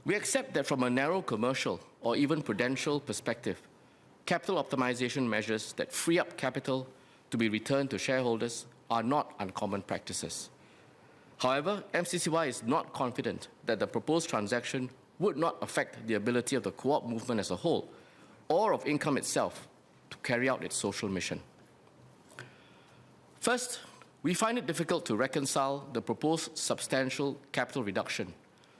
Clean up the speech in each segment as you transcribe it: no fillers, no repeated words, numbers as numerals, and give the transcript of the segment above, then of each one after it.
We accept that from a narrow commercial or even prudential perspective, capital optimization measures that free up capital to be returned to shareholders are not uncommon practices. However, MCCY is not confident that the proposed transaction would not affect the ability of the co-op movement as a whole or of Income itself to carry out its social mission. First, we find it difficult to reconcile the proposed substantial capital reduction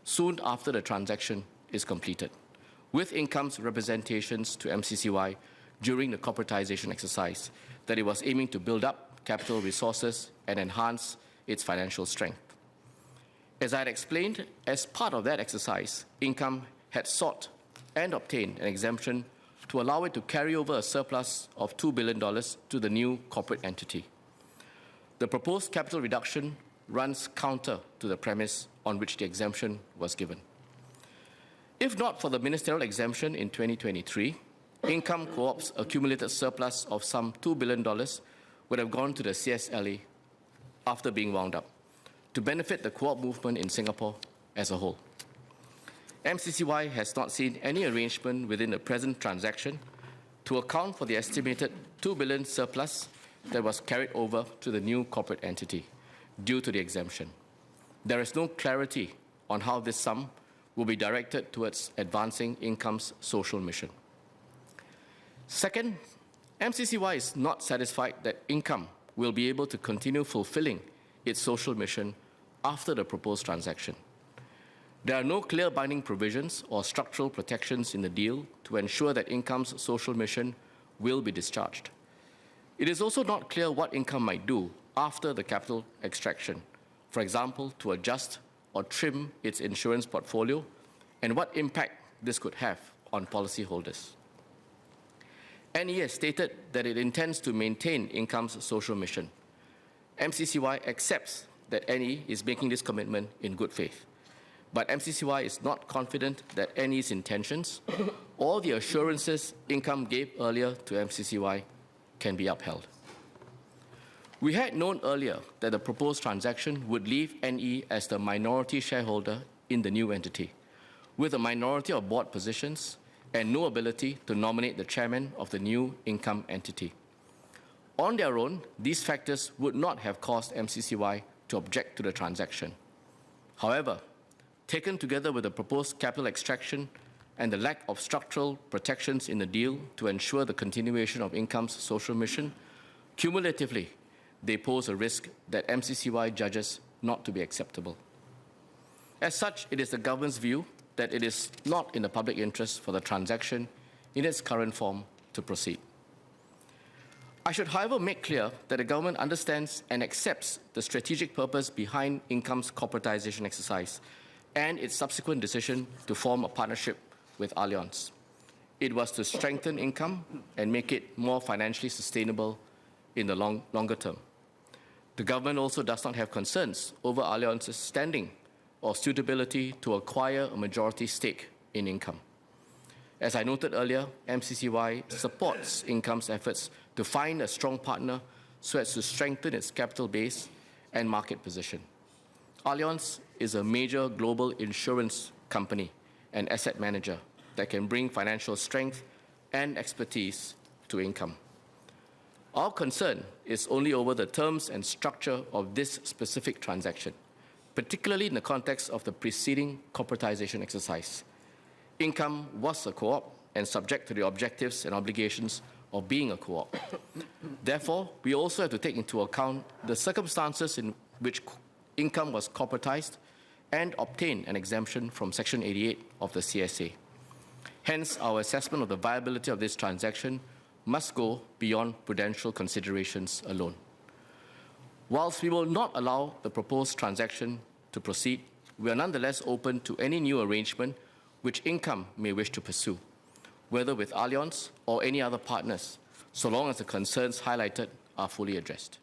soon after the transaction is completed, with Income's representations to MCCY during the corporatization exercise that it was aiming to build up capital resources and enhance its financial strength. As I had explained, as part of that exercise, Income had sought and obtained an exemption to allow it to carry over a surplus of $2 billion to the new corporate entity. The proposed capital reduction runs counter to the premise on which the exemption was given. If not for the ministerial exemption in 2023, Income Co-op's accumulated surplus of some $2 billion would have gone to the CSLA after being wound up, to benefit the co-op movement in Singapore as a whole. MCCY has not seen any arrangement within the present transaction to account for the estimated $2 billion surplus that was carried over to the new corporate entity due to the exemption. There is no clarity on how this sum will be directed towards advancing Income's social mission. Second, MCCY is not satisfied that Income will be able to continue fulfilling its social mission after the proposed transaction. There are no clear binding provisions or structural protections in the deal to ensure that Income's social mission will be discharged. It is also not clear what Income might do after the capital extraction, for example, to adjust or trim its insurance portfolio, and what impact this could have on policyholders. NE has stated that it intends to maintain Income's social mission. MCCY accepts that NE is making this commitment in good faith, but MCCY is not confident that NE's intentions or the assurances Income gave earlier to MCCY can be upheld. We had known earlier that the proposed transaction would leave NE as the minority shareholder in the new entity, with a minority of board positions and no ability to nominate the chairman of the new Income entity. On their own, these factors would not have caused MCCY to object to the transaction. However, taken together with the proposed capital extraction and the lack of structural protections in the deal to ensure the continuation of Income's social mission, cumulatively, they pose a risk that MCCY judges not to be acceptable. As such, it is the government's view that it is not in the public interest for the transaction in its current form to proceed. I should, however, make clear that the government understands and accepts the strategic purpose behind Income's corporatization exercise and its subsequent decision to form a partnership with Allianz. It was to strengthen Income and make it more financially sustainable in the longer term. The government also does not have concerns over Allianz's standing or suitability to acquire a majority stake in Income. As I noted earlier, MCCY supports Income's efforts to find a strong partner so as to strengthen its capital base and market position. Allianz is a major global insurance company and asset manager that can bring financial strength and expertise to Income. Our concern is only over the terms and structure of this specific transaction, particularly in the context of the preceding corporatization exercise. Income was a co-op and subject to the objectives and obligations of being a co-op. Therefore, we also have to take into account the circumstances in which Income was corporatized and obtained an exemption from Section 88 of the CSA. Hence, our assessment of the viability of this transaction must go beyond prudential considerations alone. Whilst we will not allow the proposed transaction to proceed, we are nonetheless open to any new arrangement which Income may wish to pursue, whether with Allianz or any other partners, so long as the concerns highlighted are fully addressed.